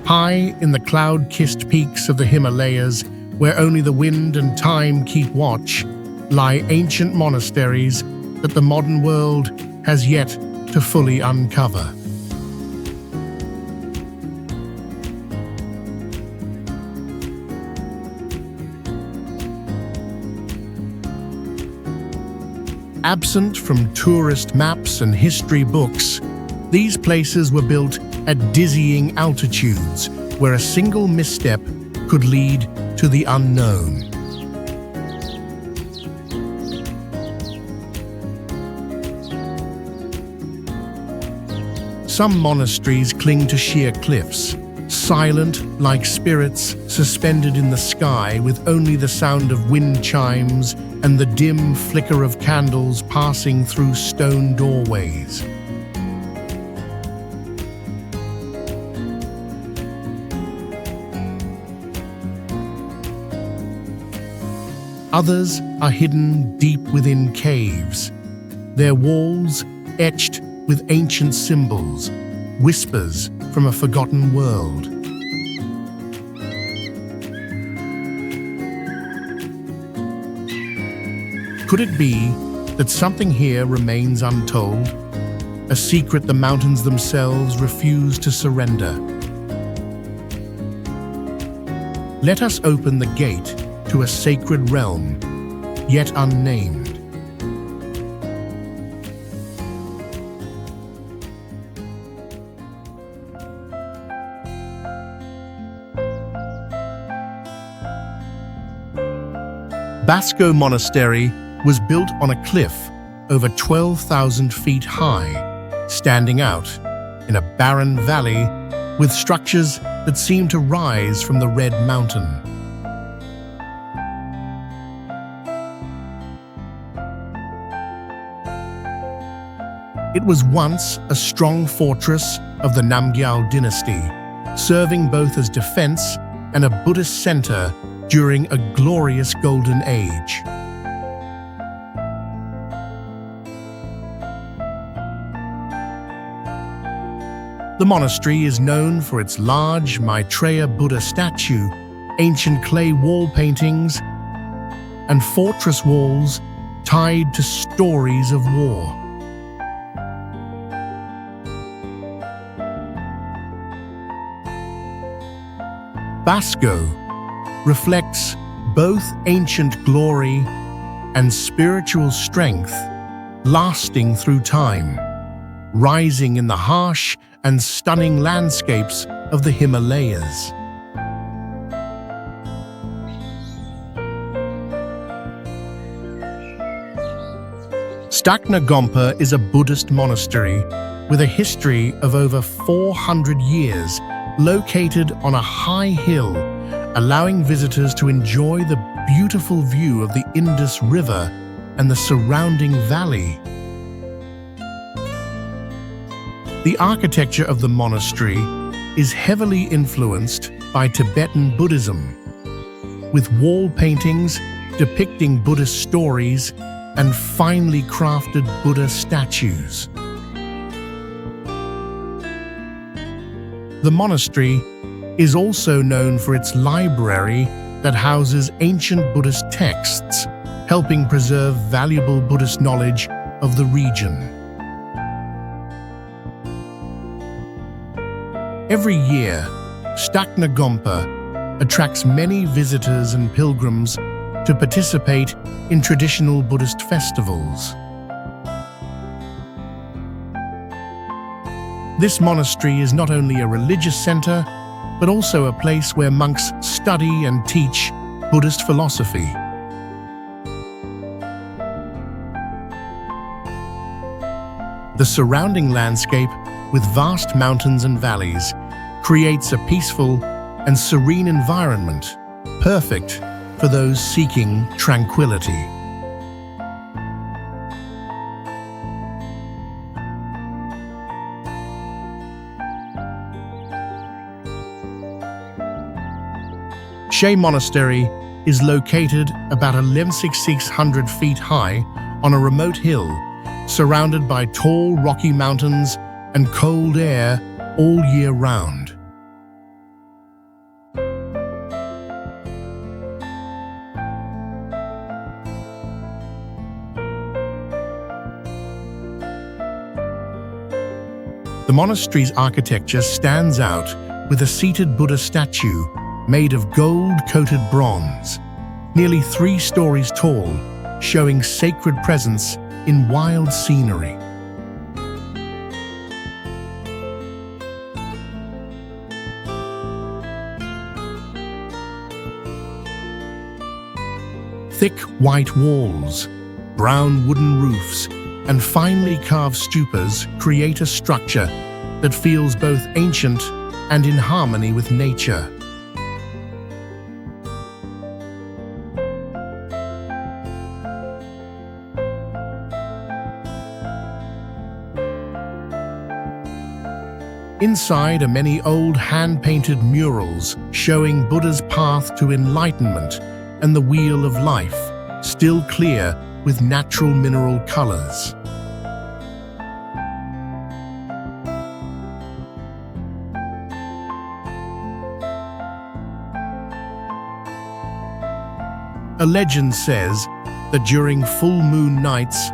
High in the cloud-kissed peaks of the Himalayas, where only the wind and time keep watch, lie ancient monasteries that the modern world has yet to fully uncover. Absent from tourist maps and history books, these places were built at dizzying altitudes where a single misstep could lead to the unknown. Some monasteries cling to sheer cliffs, silent like spirits suspended in the sky with only the sound of wind chimes and the dim flicker of candles passing through stone doorways. Others are hidden deep within caves, their walls etched with ancient symbols, whispers from a forgotten world. Could it be that something here remains untold, a secret the mountains themselves refuse to surrender? Let us open the gate to a sacred realm, yet unnamed. Basco Monastery was built on a cliff over 12,000 feet high, standing out in a barren valley with structures that seem to rise from the Red Mountain. It was once a strong fortress of the Namgyal dynasty, serving both as defense and a Buddhist center during a glorious golden age. The monastery is known for its large Maitreya Buddha statue, ancient clay wall paintings, and fortress walls tied to stories of war. Basco reflects both ancient glory and spiritual strength, lasting through time, rising in the harsh and stunning landscapes of the Himalayas. Stagnagpa is a Buddhist monastery with a history of over 400 years, located on a high hill, allowing visitors to enjoy the beautiful view of the Indus River and the surrounding valley. The architecture of the monastery is heavily influenced by Tibetan Buddhism, with wall paintings depicting Buddhist stories and finely crafted Buddha statues. The monastery is also known for its library that houses ancient Buddhist texts, helping preserve valuable Buddhist knowledge of the region. Every year, Stagnagpa attracts many visitors and pilgrims to participate in traditional Buddhist festivals. This monastery is not only a religious center, but also a place where monks study and teach Buddhist philosophy. The surrounding landscape, with vast mountains and valleys, creates a peaceful and serene environment, perfect for those seeking tranquility. Shey Monastery is located about 11,600 feet high on a remote hill, surrounded by tall rocky mountains and cold air all year round. The monastery's architecture stands out with a seated Buddha statue made of gold-coated bronze, nearly 3 stories tall, showing sacred presence in wild scenery. Thick white walls, brown wooden roofs, and finely carved stupas create a structure that feels both ancient and in harmony with nature. Inside are many old hand-painted murals showing Buddha's path to enlightenment and the wheel of life, still clear with natural mineral colors. A legend says that during full moon nights,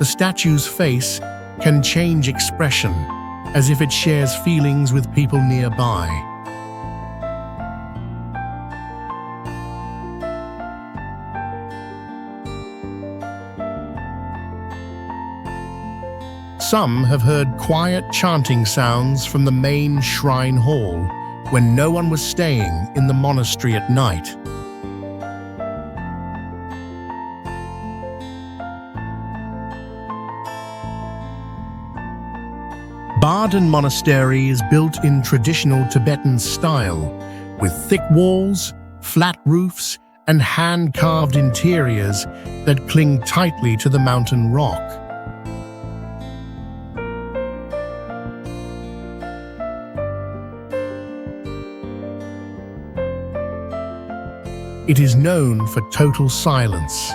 the statue's face can change expression, as if it shares feelings with people nearby. Some have heard quiet chanting sounds from the main shrine hall when no one was staying in the monastery at night. Baden Monastery is built in traditional Tibetan style, with thick walls, flat roofs, and hand-carved interiors that cling tightly to the mountain rock. It is known for total silence,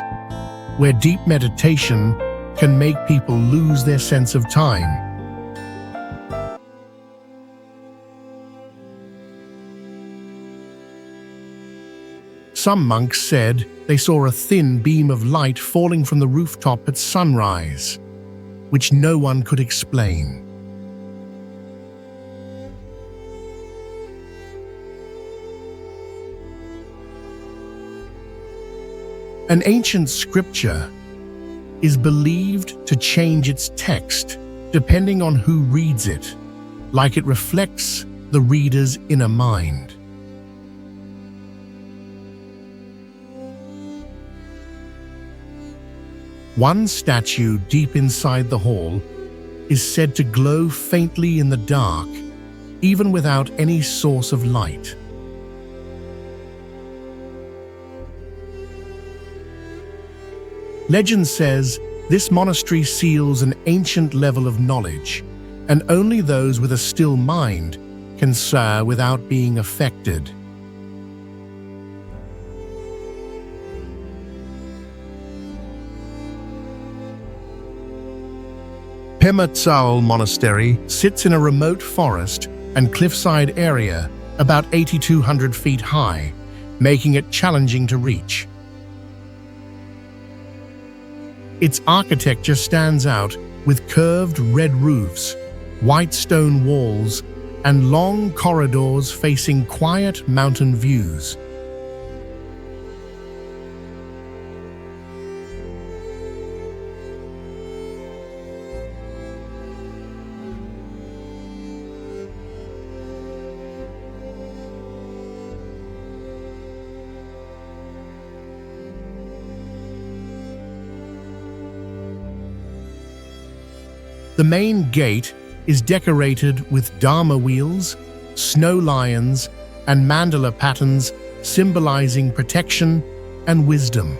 where deep meditation can make people lose their sense of time. Some monks said they saw a thin beam of light falling from the rooftop at sunrise, which no one could explain. An ancient scripture is believed to change its text depending on who reads it, like it reflects the reader's inner mind. One statue deep inside the hall is said to glow faintly in the dark, even without any source of light. Legend says this monastery seals an ancient level of knowledge, and only those with a still mind can serve without being affected. Pemmets Monastery sits in a remote forest and cliffside area about 8,200 feet high, making it challenging to reach. Its architecture stands out with curved red roofs, white stone walls, and long corridors facing quiet mountain views. The main gate is decorated with dharma wheels, snow lions, and mandala patterns symbolizing protection and wisdom.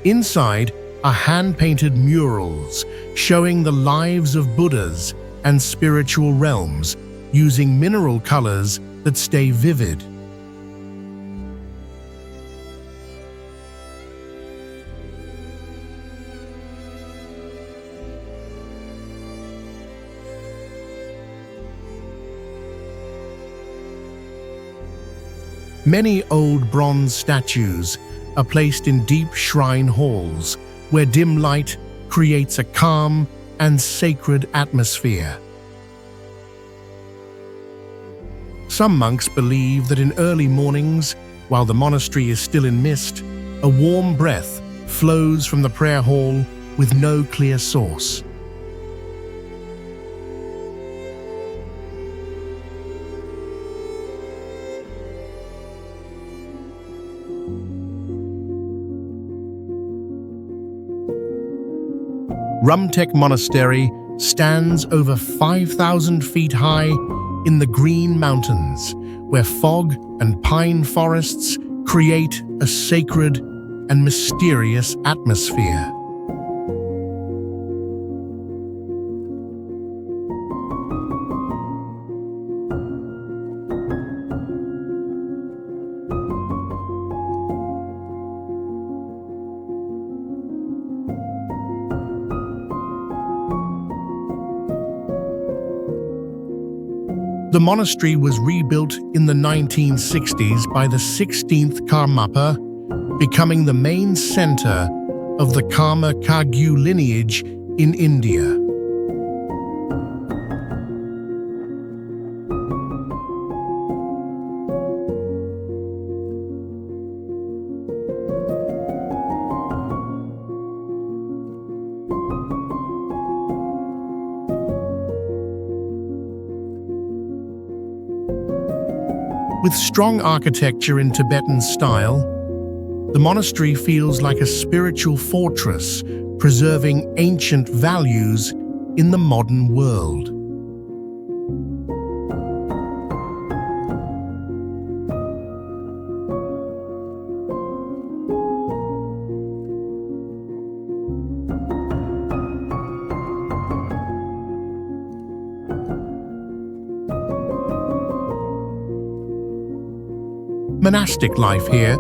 Inside are hand-painted murals showing the lives of Buddhas and spiritual realms using mineral colors that stay vivid. Many old bronze statues are placed in deep shrine halls where dim light creates a calm, and sacred atmosphere. Some monks believe that in early mornings, while the monastery is still in mist, a warm breath flows from the prayer hall with no clear source. Rumche Monastery stands over 5,000 feet high in the Green Mountains, where fog and pine forests create a sacred and mysterious atmosphere. The monastery was rebuilt in the 1960s by the 16th Karmapa, becoming the main center of the Karma Kagyu lineage in India. With strong architecture in Tibetan style, the monastery feels like a spiritual fortress, preserving ancient values in the modern world. Monastic life here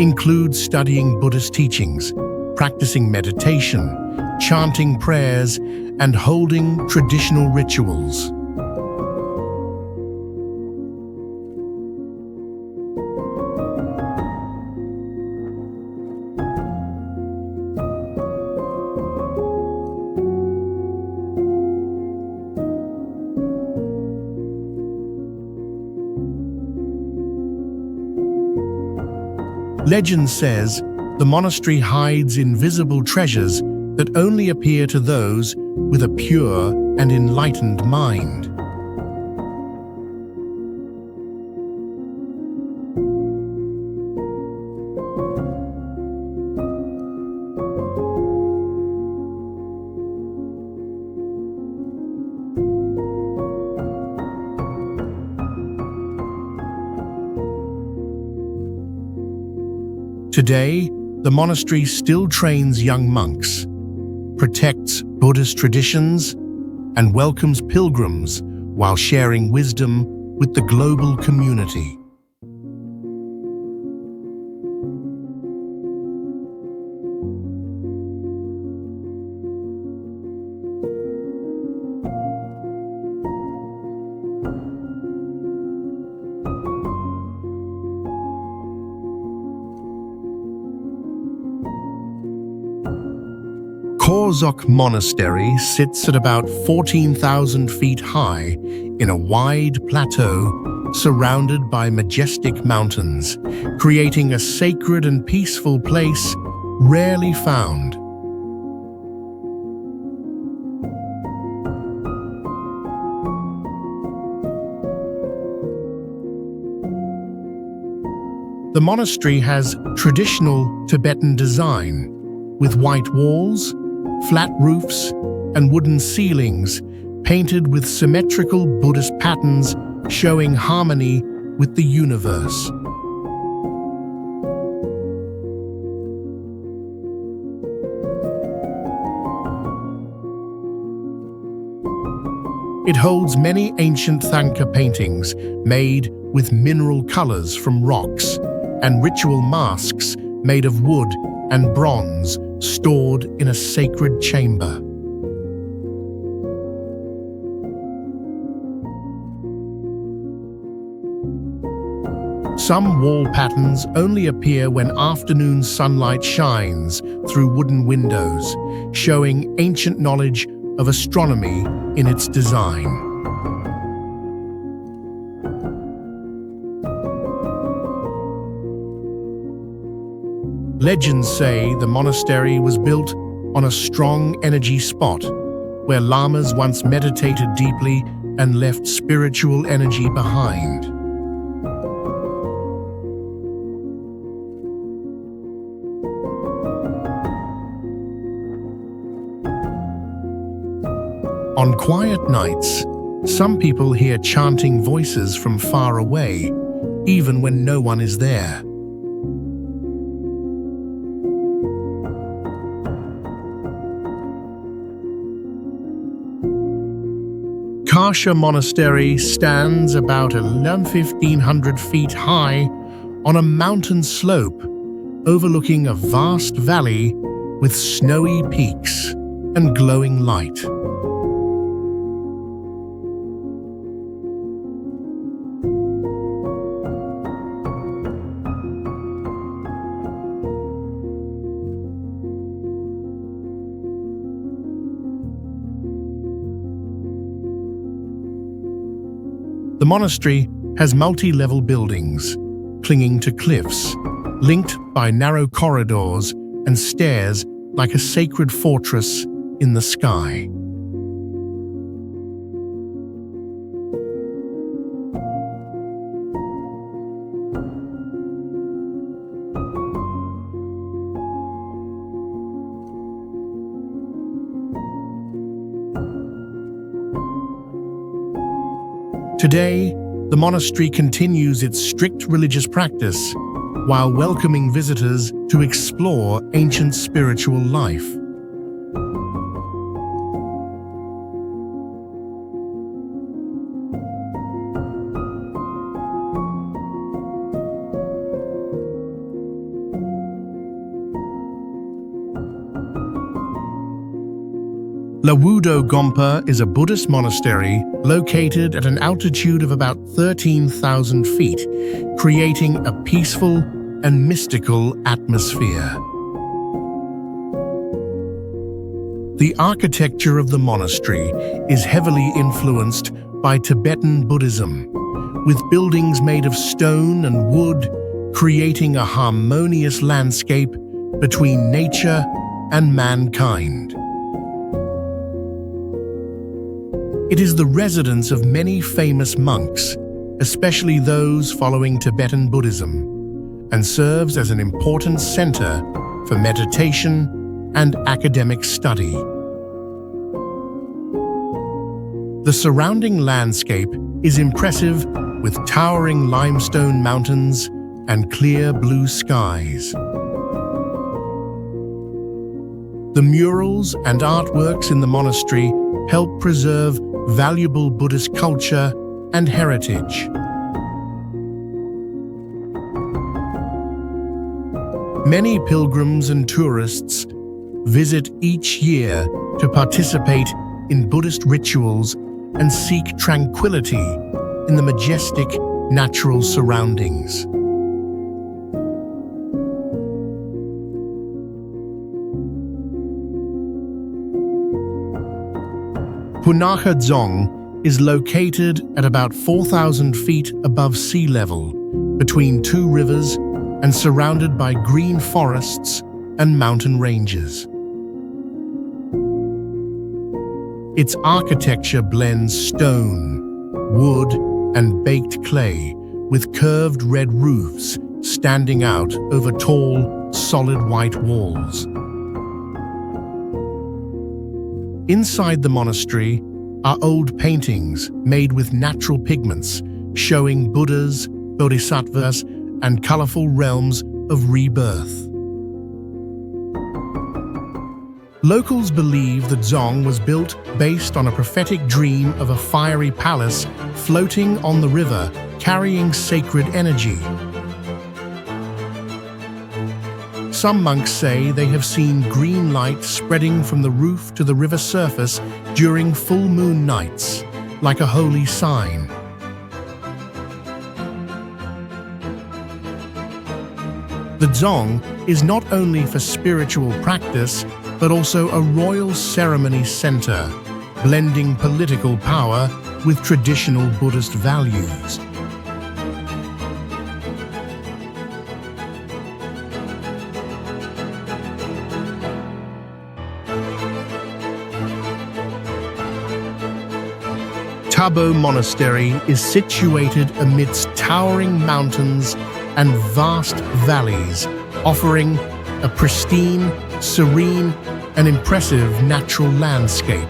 includes studying Buddhist teachings, practicing meditation, chanting prayers, and holding traditional rituals. Legend says the monastery hides invisible treasures that only appear to those with a pure and enlightened mind. Today, the monastery still trains young monks, protects Buddhist traditions, and welcomes pilgrims while sharing wisdom with the global community. Korok Monastery sits at about 14,000 feet high in a wide plateau surrounded by majestic mountains, creating a sacred and peaceful place rarely found. The monastery has traditional Tibetan design, with white walls, flat roofs, and wooden ceilings painted with symmetrical Buddhist patterns showing harmony with the universe. It holds many ancient Thangka paintings made with mineral colors from rocks and ritual masks made of wood and bronze stored in a sacred chamber. Some wall patterns only appear when afternoon sunlight shines through wooden windows, showing ancient knowledge of astronomy in its design. Legends say the monastery was built on a strong energy spot, where lamas once meditated deeply and left spiritual energy behind. On quiet nights, some people hear chanting voices from far away, even when no one is there. Kasha Monastery stands about 1,500 feet high on a mountain slope overlooking a vast valley with snowy peaks and glowing light. The monastery has multi-level buildings, clinging to cliffs, linked by narrow corridors and stairs like a sacred fortress in the sky. Today, the monastery continues its strict religious practice while welcoming visitors to explore ancient spiritual life. Ludo Gumpa is a Buddhist monastery located at an altitude of about 13,000 feet, creating a peaceful and mystical atmosphere. The architecture of the monastery is heavily influenced by Tibetan Buddhism, with buildings made of stone and wood, creating a harmonious landscape between nature and mankind. It is the residence of many famous monks, especially those following Tibetan Buddhism, and serves as an important center for meditation and academic study. The surrounding landscape is impressive, with towering limestone mountains and clear blue skies. The murals and artworks in the monastery help preserve valuable Buddhist culture and heritage. Many pilgrims and tourists visit each year to participate in Buddhist rituals and seek tranquility in the majestic natural surroundings. Punaka Zong is located at about 4,000 feet above sea level, between two rivers and surrounded by green forests and mountain ranges. Its architecture blends stone, wood, and baked clay, with curved red roofs standing out over tall, solid white walls. Inside the monastery are old paintings made with natural pigments, showing Buddhas, Bodhisattvas, and colorful realms of rebirth. Locals believe that Zong was built based on a prophetic dream of a fiery palace floating on the river, carrying sacred energy. Some monks say they have seen green light spreading from the roof to the river surface during full moon nights, like a holy sign. The Zong is not only for spiritual practice, but also a royal ceremony center, blending political power with traditional Buddhist values. Tabo Monastery is situated amidst towering mountains and vast valleys, offering a pristine, serene, and impressive natural landscape.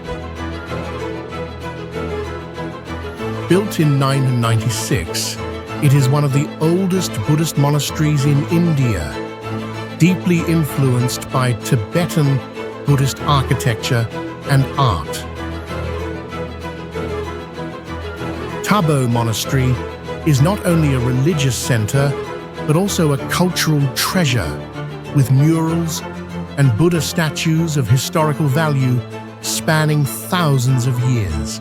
Built in 996, it is one of the oldest Buddhist monasteries in India, deeply influenced by Tibetan Buddhist architecture and art. Tabo Monastery is not only a religious center, but also a cultural treasure, with murals and Buddha statues of historical value spanning thousands of years.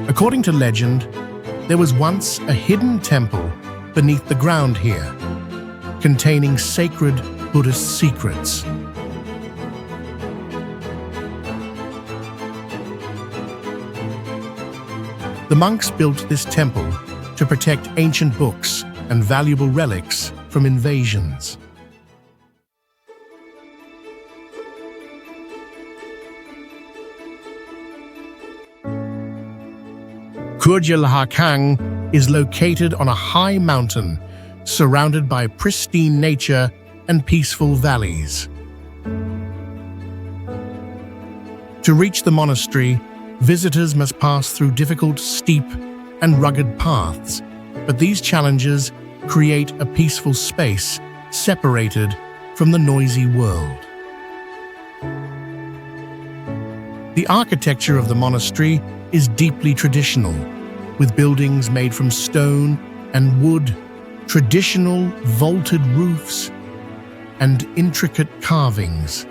According to legend, there was once a hidden temple beneath the ground here, containing sacred Buddhist secrets. The monks built this temple to protect ancient books and valuable relics from invasions. Kurja Haakang is located on a high mountain, surrounded by pristine nature and peaceful valleys. To reach the monastery, visitors must pass through difficult, steep, and rugged paths, but these challenges create a peaceful space separated from the noisy world. The architecture of the monastery is deeply traditional, with buildings made from stone and wood, traditional vaulted roofs, and intricate carvings.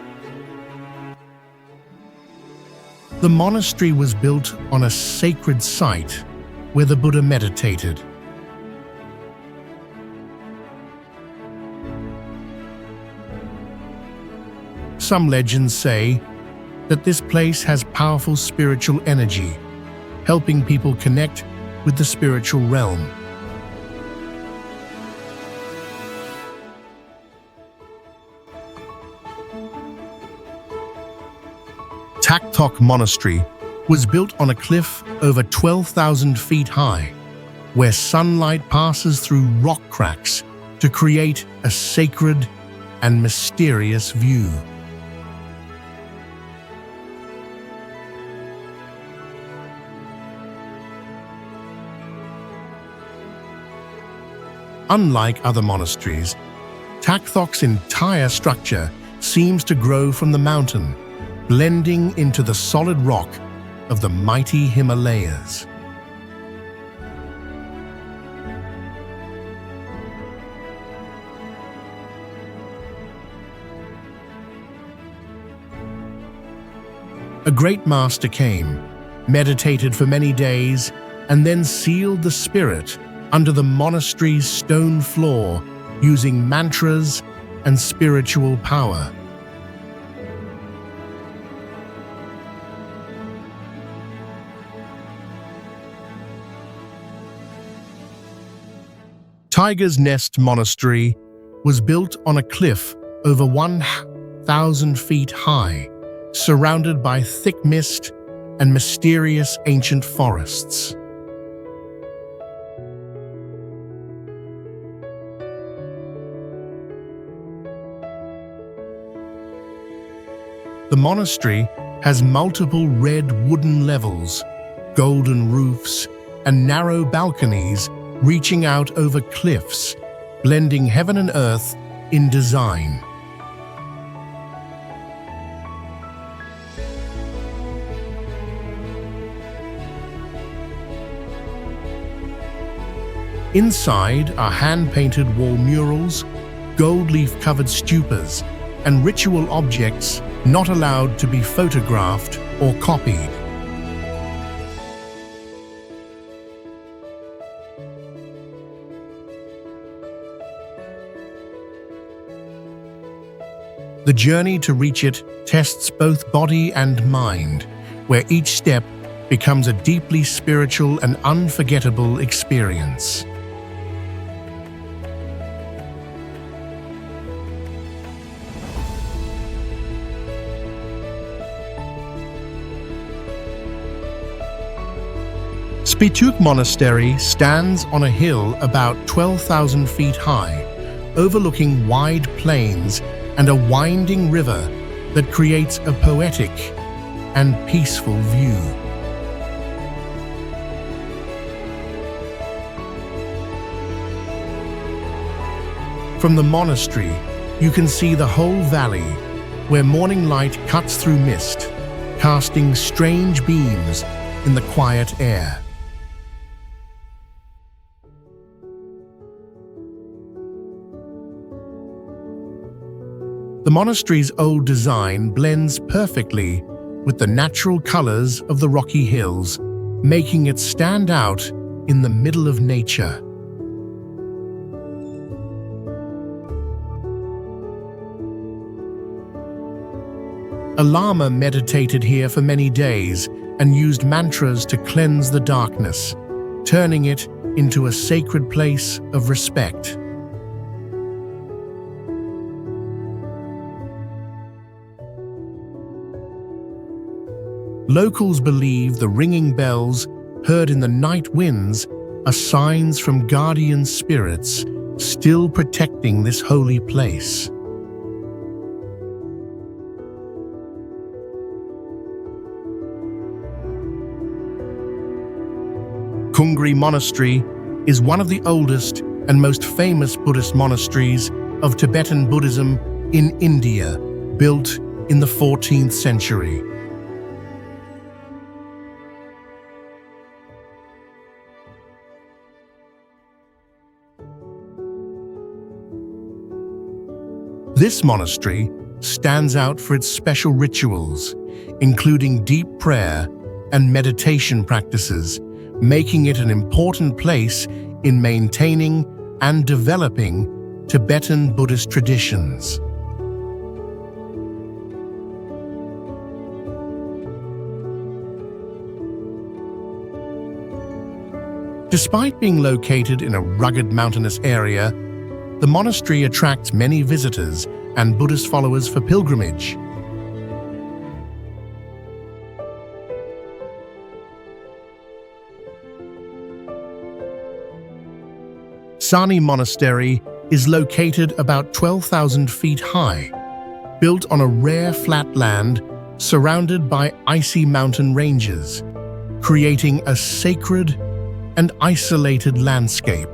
The monastery was built on a sacred site where the Buddha meditated. Some legends say that this place has powerful spiritual energy, helping people connect with the spiritual realm. Taktok Monastery was built on a cliff over 12,000 feet high, where sunlight passes through rock cracks to create a sacred and mysterious view. Unlike other monasteries, Taktok's entire structure seems to grow from the mountain, blending into the solid rock of the mighty Himalayas. A great master came, meditated for many days, and then sealed the spirit under the monastery's stone floor using mantras and spiritual power. Tiger's Nest Monastery was built on a cliff over 1,000 feet high, surrounded by thick mist and mysterious ancient forests. The monastery has multiple red wooden levels, golden roofs, and narrow balconies reaching out over cliffs, blending heaven and earth in design. Inside are hand-painted wall murals, gold leaf-covered stupas, and ritual objects not allowed to be photographed or copied. The journey to reach it tests both body and mind, where each step becomes a deeply spiritual and unforgettable experience. Spituk Monastery stands on a hill about 12,000 feet high, overlooking wide plains and a winding river that creates a poetic and peaceful view. From the monastery, you can see the whole valley, where morning light cuts through mist, casting strange beams in the quiet air. The monastery's old design blends perfectly with the natural colors of the rocky hills, making it stand out in the middle of nature. A lama meditated here for many days and used mantras to cleanse the darkness, turning it into a sacred place of respect. Locals believe the ringing bells heard in the night winds are signs from guardian spirits still protecting this holy place. Kungri Monastery is one of the oldest and most famous Buddhist monasteries of Tibetan Buddhism in India, built in the 14th century. This monastery stands out for its special rituals, including deep prayer and meditation practices, making it an important place in maintaining and developing Tibetan Buddhist traditions. Despite being located in a rugged mountainous area, the monastery attracts many visitors and Buddhist followers for pilgrimage. Sani Monastery is located about 12,000 feet high, built on a rare flat land surrounded by icy mountain ranges, creating a sacred and isolated landscape.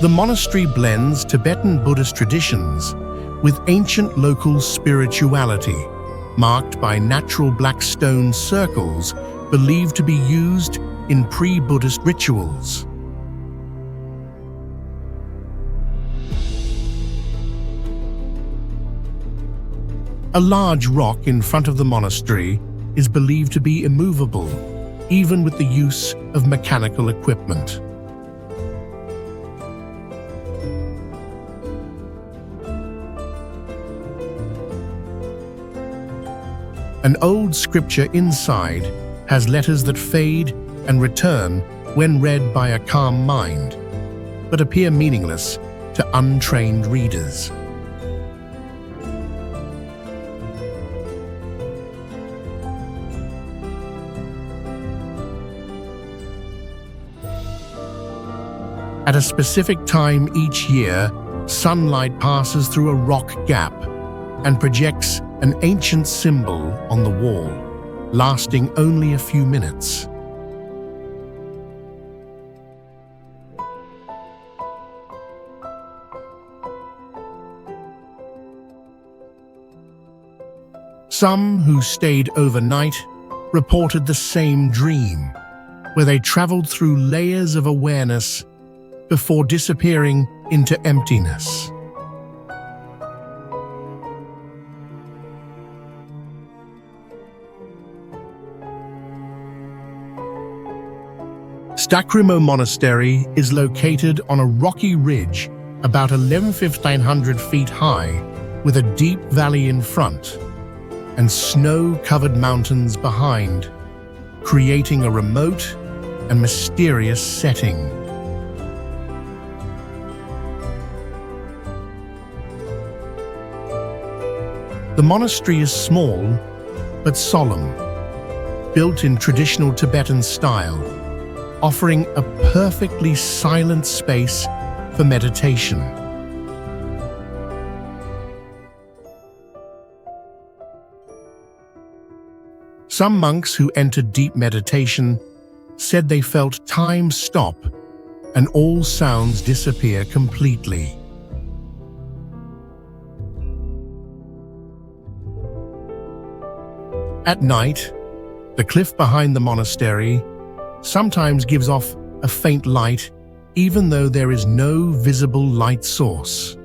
The monastery blends Tibetan Buddhist traditions with ancient local spirituality, marked by natural black stone circles believed to be used in pre-Buddhist rituals. A large rock in front of the monastery is believed to be immovable, even with the use of mechanical equipment. An old scripture inside has letters that fade and return when read by a calm mind, but appear meaningless to untrained readers. At a specific time each year, sunlight passes through a rock gap and projects an ancient symbol on the wall, lasting only a few minutes. Some who stayed overnight reported the same dream, where they traveled through layers of awareness before disappearing into emptiness. Stacrimo Monastery is located on a rocky ridge about 1,100 feet high, with a deep valley in front and snow-covered mountains behind, creating a remote and mysterious setting. The monastery is small but solemn, built in traditional Tibetan style, offering a perfectly silent space for meditation. Some monks who entered deep meditation said they felt time stop and all sounds disappear completely. At night, the cliff behind the monastery sometimes gives off a faint light, even though there is no visible light source.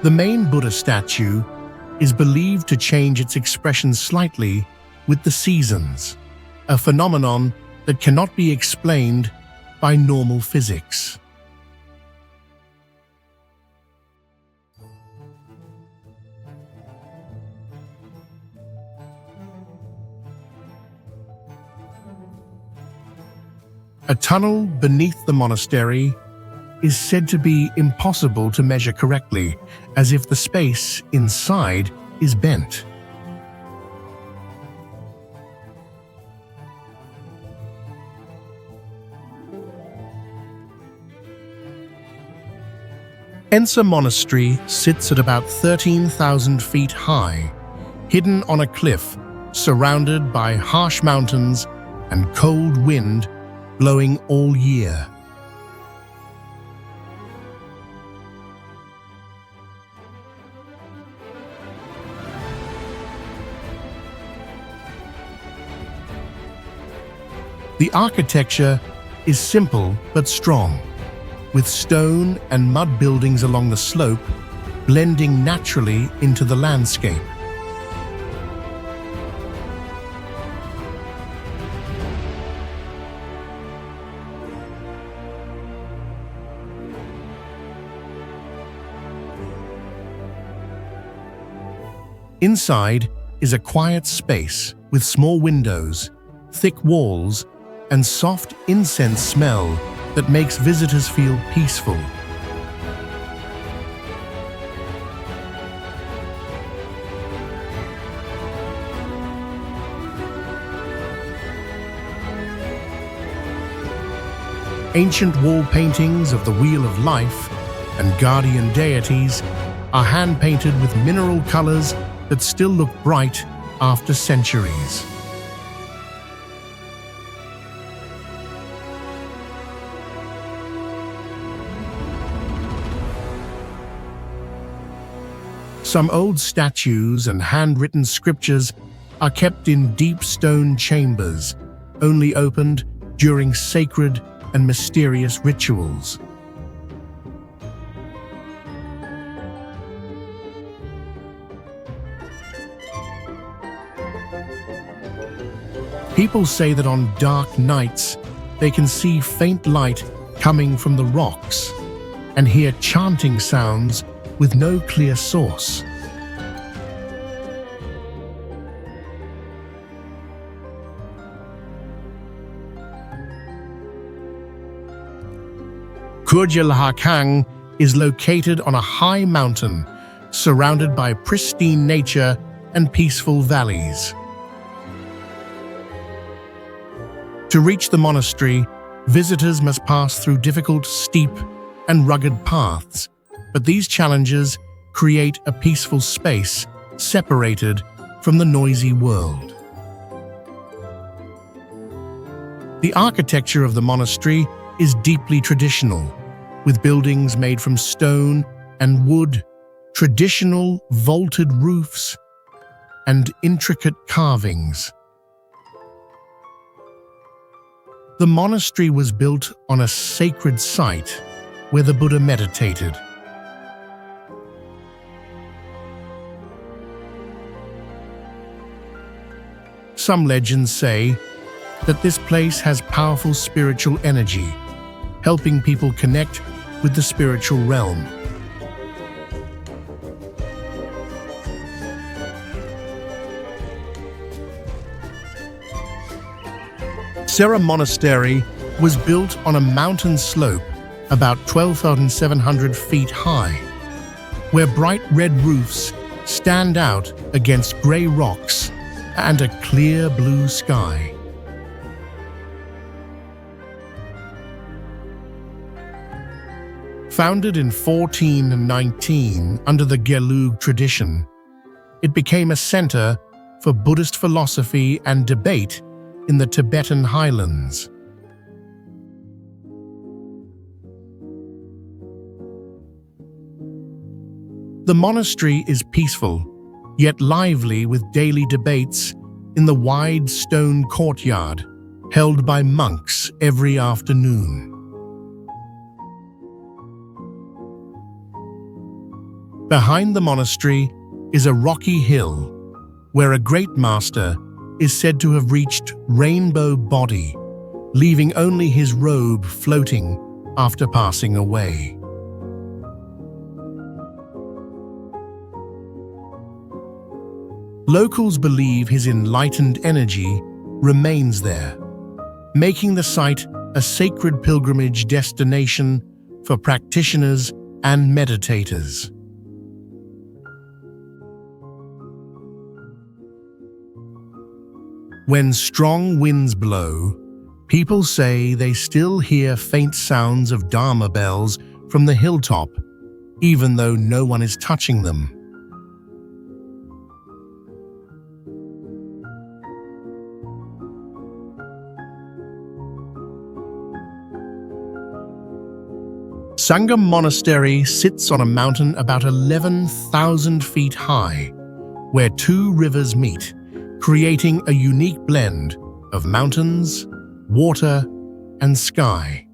The main Buddha statue is believed to change its expression slightly with the seasons, a phenomenon that cannot be explained by normal physics. A tunnel beneath the monastery is said to be impossible to measure correctly, as if the space inside is bent. Ensa Monastery sits at about 13,000 feet high, hidden on a cliff, surrounded by harsh mountains and cold wind blowing all year. The architecture is simple but strong, with stone and mud buildings along the slope blending naturally into the landscape. Inside is a quiet space with small windows, thick walls, and soft incense smell that makes visitors feel peaceful. Ancient wall paintings of the Wheel of Life and guardian deities are hand-painted with mineral colors that still look bright after centuries. Some old statues and handwritten scriptures are kept in deep stone chambers, only opened during sacred and mysterious rituals. People say that on dark nights, they can see faint light coming from the rocks and hear chanting sounds with no clear source. Kurja Haakang is located on a high mountain, surrounded by pristine nature and peaceful valleys. To reach the monastery, visitors must pass through difficult, steep, and rugged paths, but these challenges create a peaceful space separated from the noisy world. The architecture of the monastery is deeply traditional, with buildings made from stone and wood, traditional vaulted roofs, and intricate carvings. The monastery was built on a sacred site where the Buddha meditated. Some legends say that this place has powerful spiritual energy, helping people connect with the spiritual realm. Shey Monastery was built on a mountain slope about 12,700 feet high, where bright red roofs stand out against grey rocks and a clear blue sky. Founded in 1419 under the Gelug tradition, it became a center for Buddhist philosophy and debate in the Tibetan highlands. The monastery is peaceful, yet lively with daily debates in the wide stone courtyard held by monks every afternoon. Behind the monastery is a rocky hill where a great master is said to have reached rainbow body, leaving only his robe floating after passing away. Locals believe his enlightened energy remains there, making the site a sacred pilgrimage destination for practitioners and meditators. When strong winds blow, people say they still hear faint sounds of Dharma bells from the hilltop, even though no one is touching them. Sanga Monastery sits on a mountain about 11,000 feet high, where two rivers meet, creating a unique blend of mountains, water, and sky.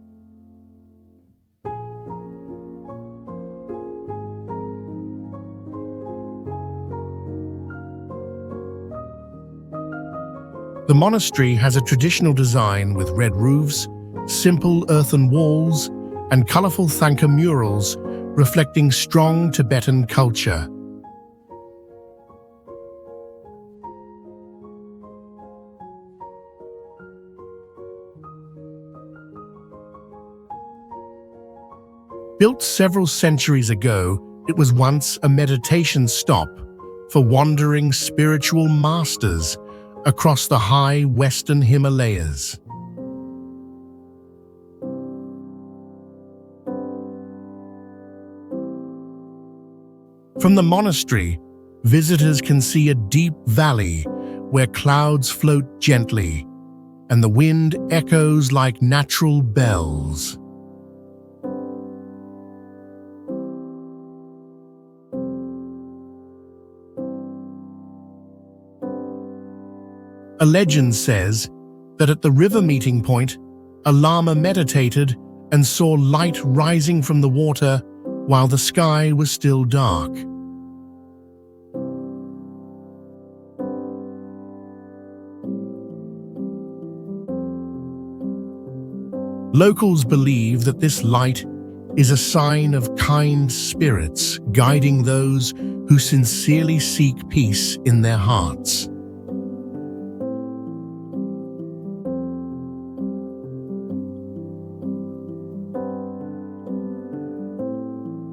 The monastery has a traditional design with red roofs, simple earthen walls, and colorful Thangka murals reflecting strong Tibetan culture. Built several centuries ago, it was once a meditation stop for wandering spiritual masters across the high western Himalayas. From the monastery, visitors can see a deep valley where clouds float gently and the wind echoes like natural bells. A legend says that at the river meeting point, a lama meditated and saw light rising from the water while the sky was still dark. Locals believe that this light is a sign of kind spirits guiding those who sincerely seek peace in their hearts.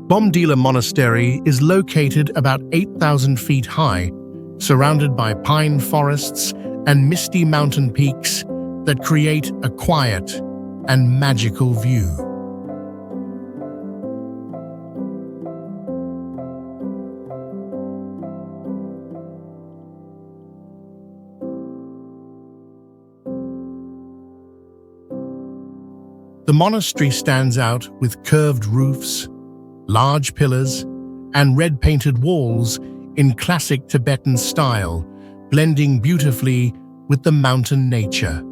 Bomba Monastery is located about 8,000 feet high, surrounded by pine forests and misty mountain peaks that create a quiet and magical view. The monastery stands out with curved roofs, large pillars, and red-painted walls in classic Tibetan style, blending beautifully with the mountain nature.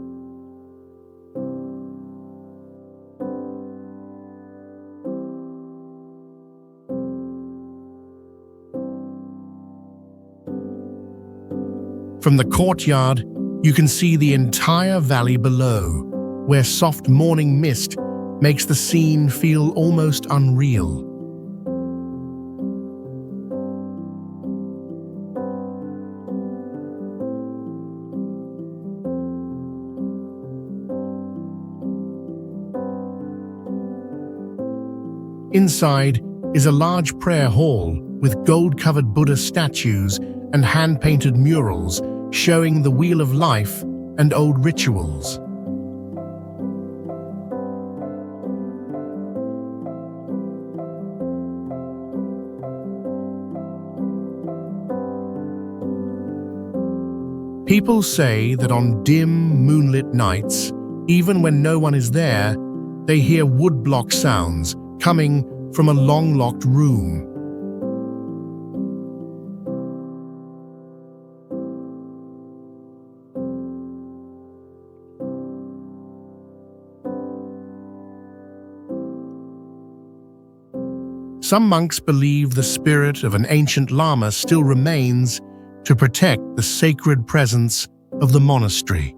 From the courtyard, You can see the entire valley below, where soft morning mist makes the scene feel almost unreal. Inside is a large prayer hall with gold-covered Buddha statues and hand-painted murals showing the wheel of life and old rituals. People say that on dim, moonlit nights, even when no one is there, they hear woodblock sounds coming from a long-locked room. Some monks believe the spirit of an ancient lama still remains to protect the sacred presence of the monastery.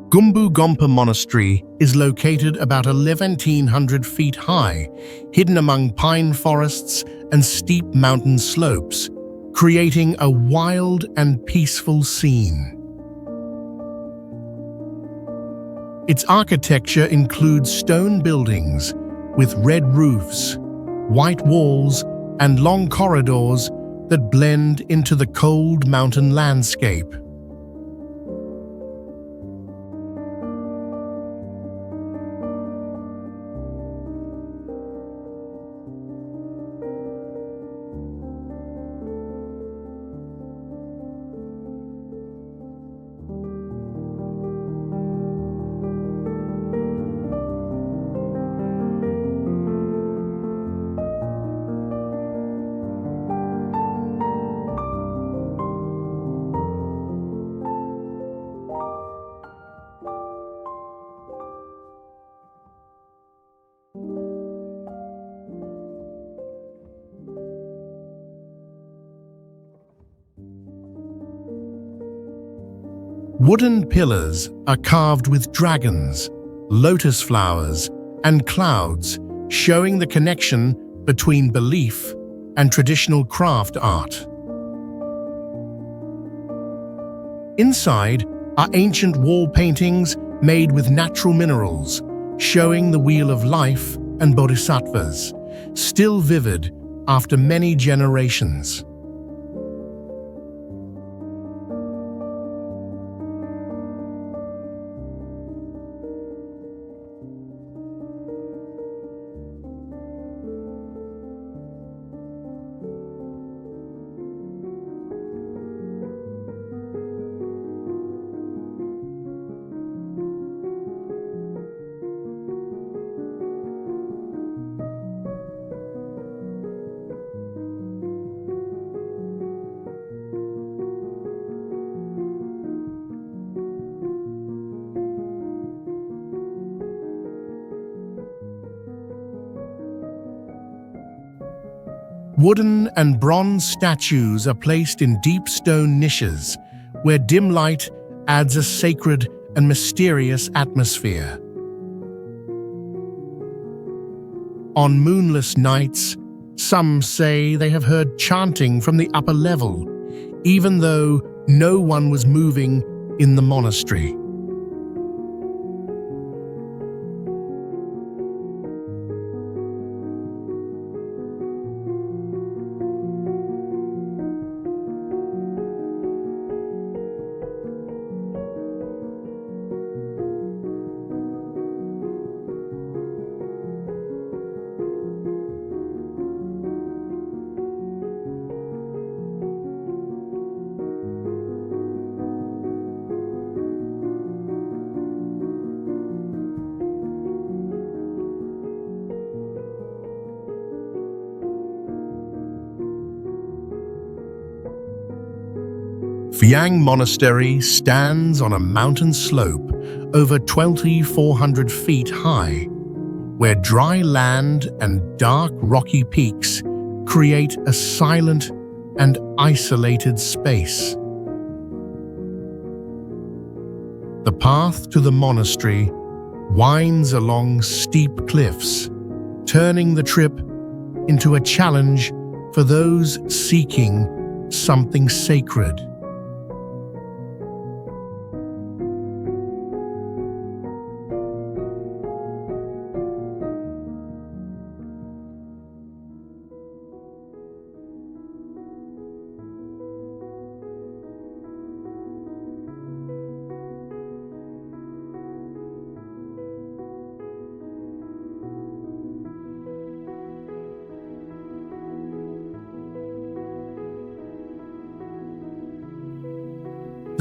Gumbu Gumpa Monastery is located about 1,100 feet high, hidden among pine forests and steep mountain slopes, creating a wild and peaceful scene. Its architecture includes stone buildings with red roofs, white walls, and long corridors that blend into the cold mountain landscape. Wooden pillars are carved with dragons, lotus flowers, and clouds, showing the connection between belief and traditional craft art. Inside are ancient wall paintings made with natural minerals, showing the wheel of life and bodhisattvas, still vivid after many generations. Wooden and bronze statues are placed in deep stone niches, where dim light adds a sacred and mysterious atmosphere. On moonless nights, some say they have heard chanting from the upper level, even though no one was moving in the monastery. Fang Monastery stands on a mountain slope over 2,400 feet high, where dry land and dark rocky peaks create a silent and isolated space. The path to the monastery winds along steep cliffs, turning the trip into a challenge for those seeking something sacred.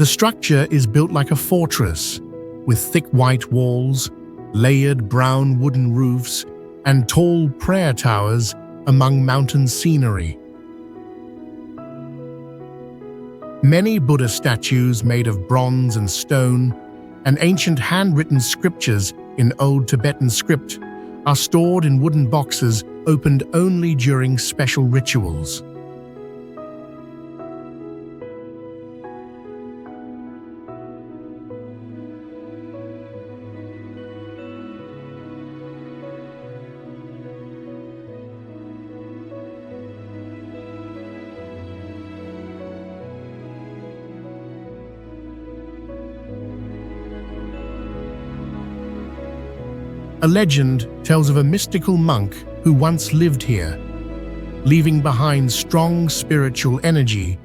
The structure is built like a fortress, with thick white walls, layered brown wooden roofs, and tall prayer towers among mountain scenery. Many Buddha statues made of bronze and stone, and ancient handwritten scriptures in Old Tibetan script are stored in wooden boxes opened only during special rituals. A legend tells of a mystical monk who once lived here, leaving behind strong spiritual energy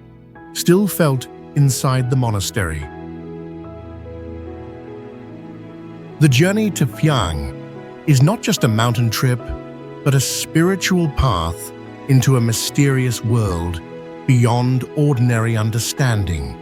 still felt inside the monastery. The journey to Fang is not just a mountain trip, but a spiritual path into a mysterious world beyond ordinary understanding.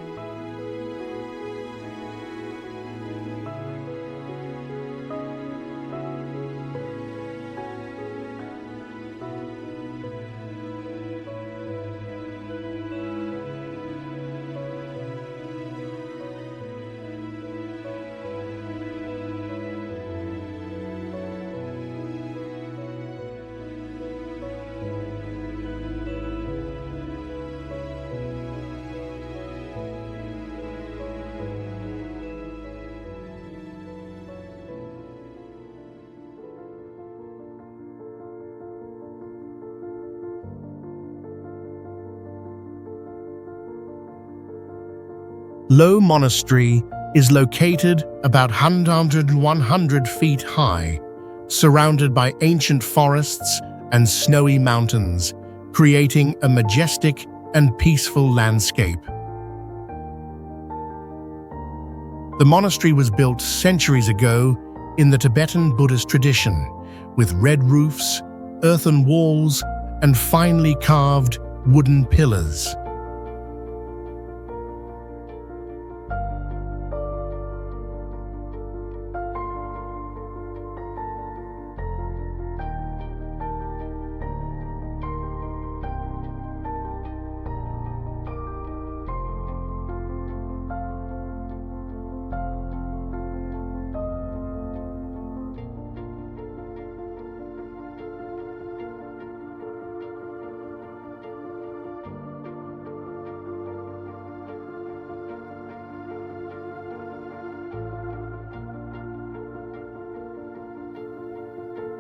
Low Monastery is located about 100 feet high, surrounded by ancient forests and snowy mountains, creating a majestic and peaceful landscape. The monastery was built centuries ago in the Tibetan Buddhist tradition, with red roofs, earthen walls, and finely carved wooden pillars.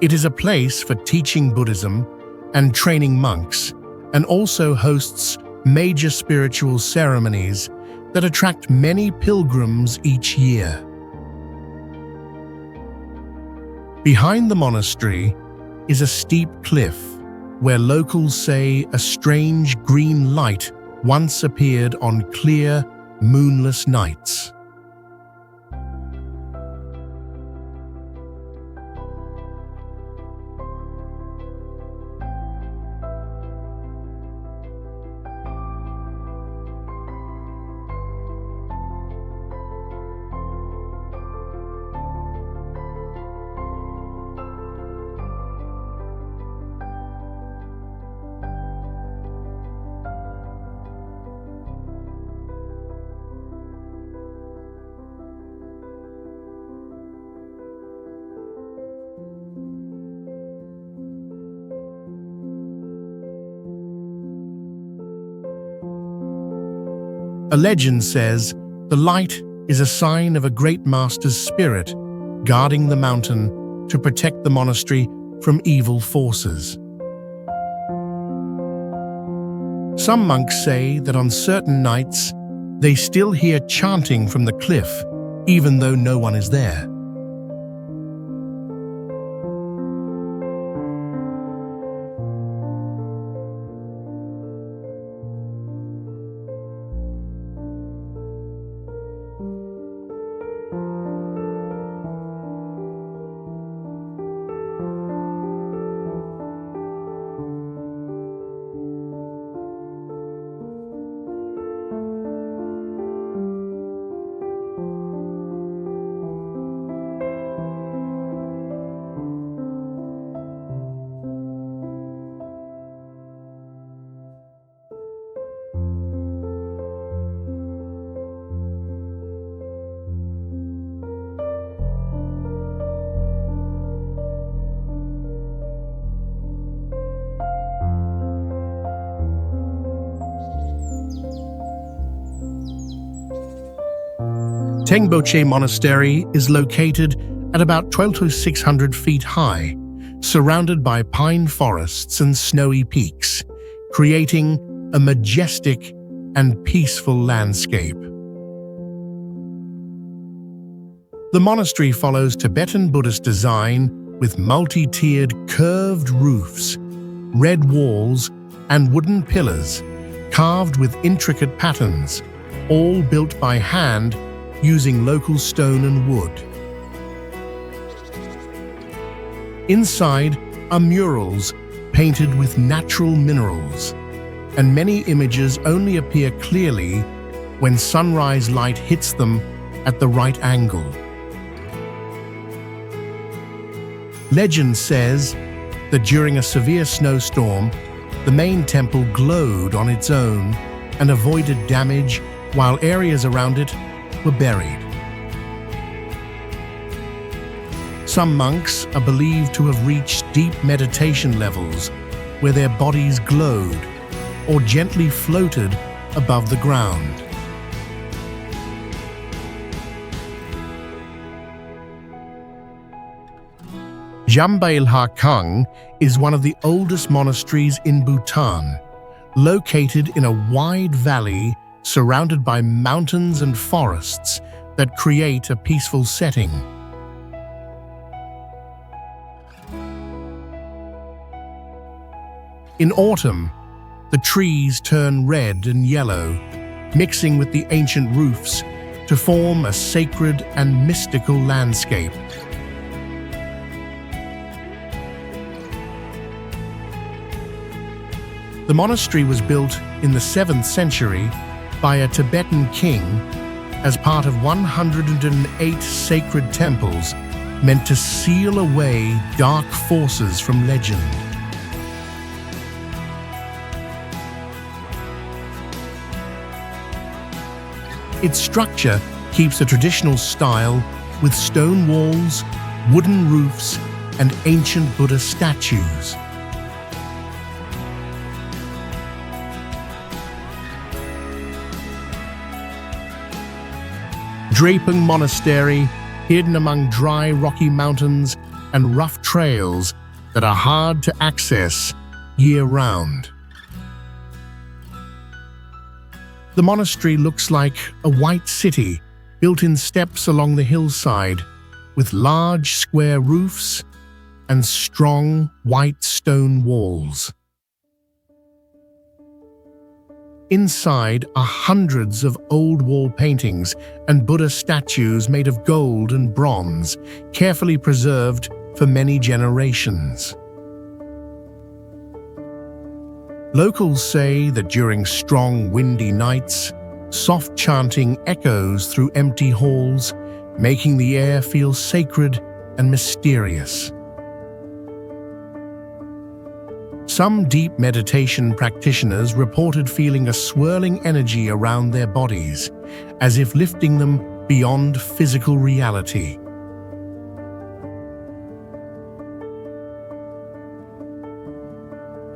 It is a place for teaching Buddhism and training monks, and also hosts major spiritual ceremonies that attract many pilgrims each year. Behind the monastery is a steep cliff where locals say a strange green light once appeared on clear, moonless nights. A legend says the light is a sign of a great master's spirit guarding the mountain to protect the monastery from evil forces. Some monks say that on certain nights they still hear chanting from the cliff, even though no one is there. Tangbo Monastery is located at about 12,600 feet high, surrounded by pine forests and snowy peaks, creating a majestic and peaceful landscape. The monastery follows Tibetan Buddhist design with multi-tiered curved roofs, red walls, and wooden pillars carved with intricate patterns, all built by hand using local stone and wood. Inside are murals painted with natural minerals, and many images only appear clearly when sunrise light hits them at the right angle. Legend says that during a severe snowstorm, the main temple glowed on its own and avoided damage while areas around it were buried. Some monks are believed to have reached deep meditation levels where their bodies glowed or gently floated above the ground. Kurja Haakang is one of the oldest monasteries in Bhutan, located in a wide valley surrounded by mountains and forests that create a peaceful setting. In autumn, the trees turn red and yellow, mixing with the ancient roofs to form a sacred and mystical landscape. The monastery was built in the 7th century by a Tibetan king as part of 108 sacred temples meant to seal away dark forces from legend. Its structure keeps a traditional style with stone walls, wooden roofs, and ancient Buddha statues. Drapung Monastery, hidden among dry rocky mountains and rough trails that are hard to access year-round. The monastery looks like a white city built in steps along the hillside with large square roofs and strong white stone walls. Inside are hundreds of old wall paintings and Buddha statues made of gold and bronze, carefully preserved for many generations. Locals say that during strong, windy nights, soft chanting echoes through empty halls, making the air feel sacred and mysterious. Some deep meditation practitioners reported feeling a swirling energy around their bodies, as if lifting them beyond physical reality.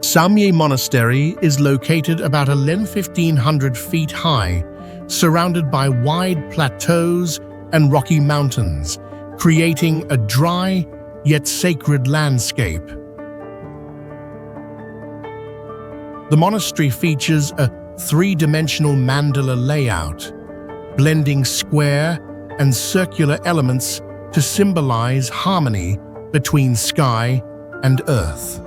Samye Monastery is located about 1,500 feet high, surrounded by wide plateaus and rocky mountains, creating a dry yet sacred landscape. The monastery features a three-dimensional mandala layout, blending square and circular elements to symbolize harmony between sky and earth.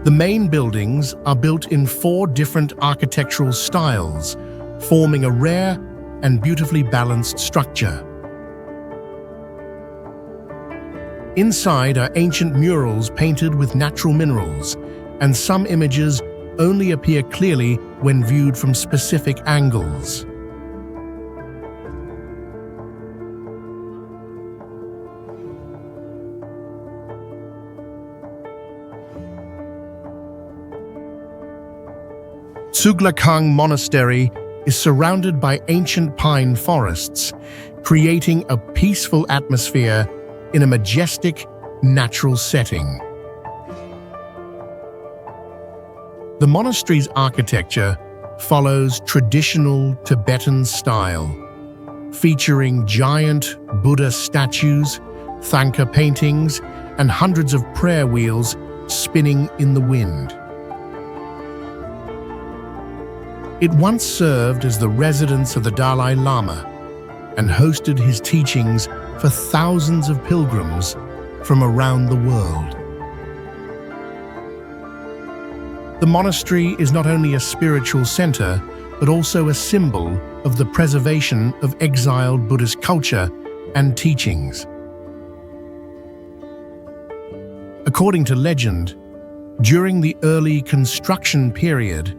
The main buildings are built in 4 different architectural styles, forming a rare and beautifully balanced structure. Inside are ancient murals painted with natural minerals, and some images only appear clearly when viewed from specific angles. Stagnagpa Monastery is surrounded by ancient pine forests, creating a peaceful atmosphere in a majestic, natural setting. The monastery's architecture follows traditional Tibetan style, featuring giant Buddha statues, Thangka paintings, and hundreds of prayer wheels spinning in the wind. It once served as the residence of the Dalai Lama and hosted his teachings for thousands of pilgrims from around the world. The monastery is not only a spiritual center, but also a symbol of the preservation of exiled Buddhist culture and teachings. According to legend, during the early construction period,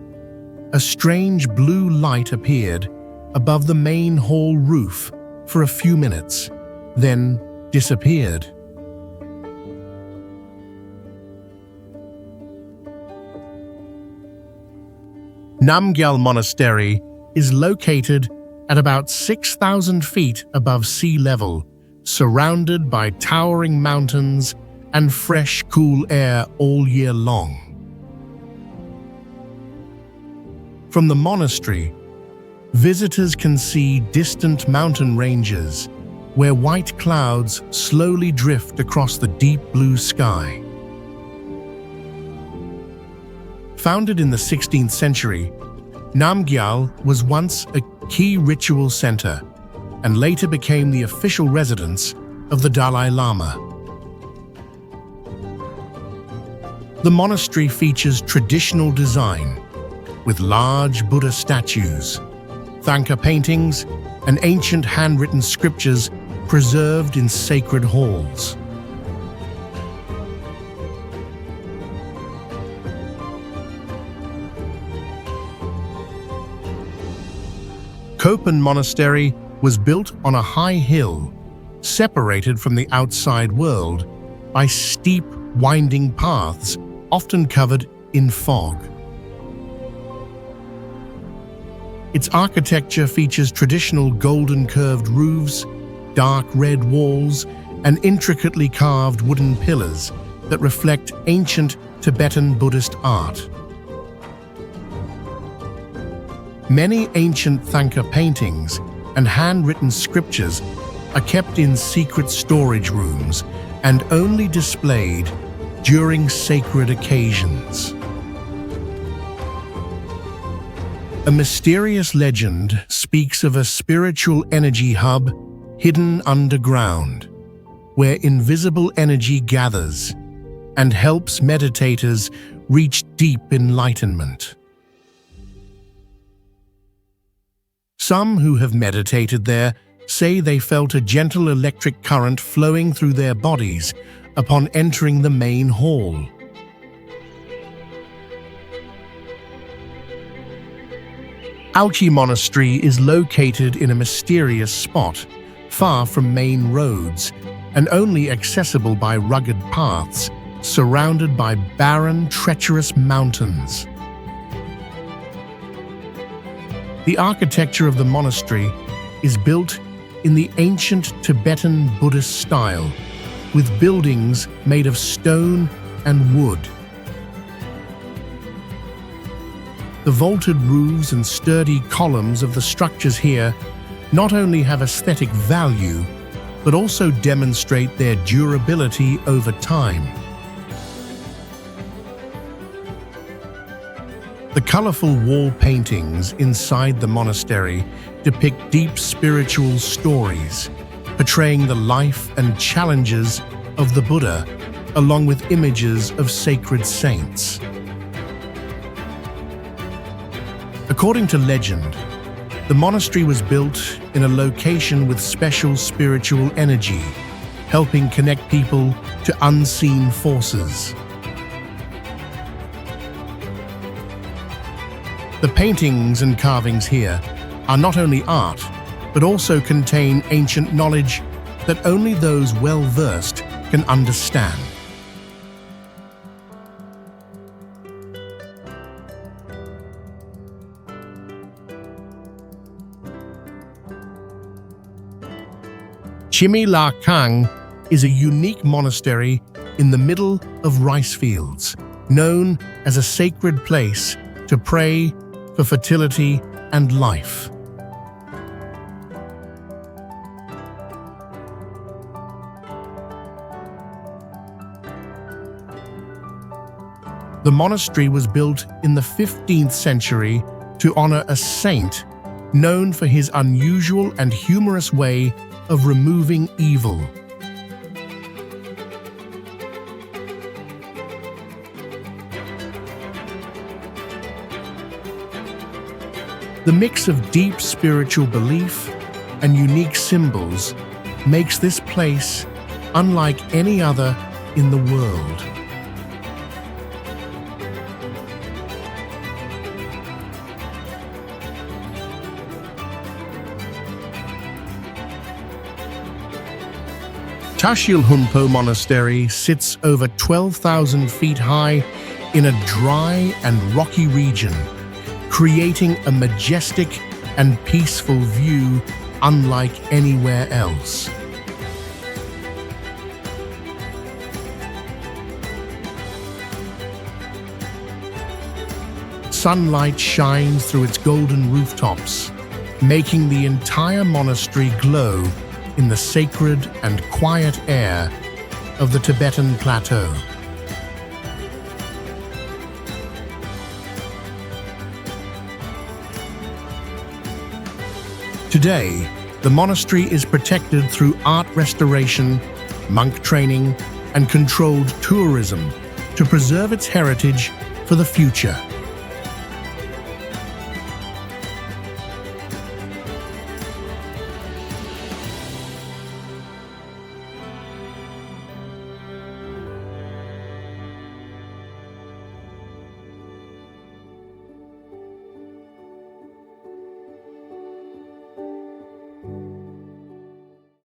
a strange blue light appeared above the main hall roof for a few minutes, then disappeared. Namgyal Monastery is located at about 6,000 feet above sea level, surrounded by towering mountains and fresh, cool air all year long. From the monastery, visitors can see distant mountain ranges where white clouds slowly drift across the deep blue sky. Founded in the 16th century, Namgyal was once a key ritual center and later became the official residence of the Dalai Lama. The monastery features traditional design with large Buddha statues, Thangka paintings, and ancient handwritten scriptures preserved in sacred halls. Kopan Monastery was built on a high hill, separated from the outside world by steep, winding paths, often covered in fog. Its architecture features traditional golden curved roofs, dark red walls, and intricately carved wooden pillars that reflect ancient Tibetan Buddhist art. Many ancient Thangka paintings and handwritten scriptures are kept in secret storage rooms and only displayed during sacred occasions. A mysterious legend speaks of a spiritual energy hub hidden underground, where invisible energy gathers and helps meditators reach deep enlightenment. Some who have meditated there say they felt a gentle electric current flowing through their bodies upon entering the main hall. Alchi Monastery is located in a mysterious spot, far from main roads, and only accessible by rugged paths, surrounded by barren, treacherous mountains. The architecture of the monastery is built in the ancient Tibetan Buddhist style, with buildings made of stone and wood. The vaulted roofs and sturdy columns of the structures here not only have aesthetic value, but also demonstrate their durability over time. The colorful wall paintings inside the monastery depict deep spiritual stories, portraying the life and challenges of the Buddha, along with images of sacred saints. According to legend, the monastery was built in a location with special spiritual energy, helping connect people to unseen forces. The paintings and carvings here are not only art, but also contain ancient knowledge that only those well-versed can understand. Himalayas Haakang is a unique monastery in the middle of rice fields, known as a sacred place to pray for fertility and life. The monastery was built in the 15th century to honor a saint known for his unusual and humorous way of removing evil. The mix of deep spiritual belief and unique symbols makes this place unlike any other in the world. Ludo Gumpa Monastery sits over 12,000 feet high in a dry and rocky region, creating a majestic and peaceful view unlike anywhere else. Sunlight shines through its golden rooftops, making the entire monastery glow in the sacred and quiet air of the Tibetan plateau. Today, the monastery is protected through art restoration, monk training, and controlled tourism to preserve its heritage for the future.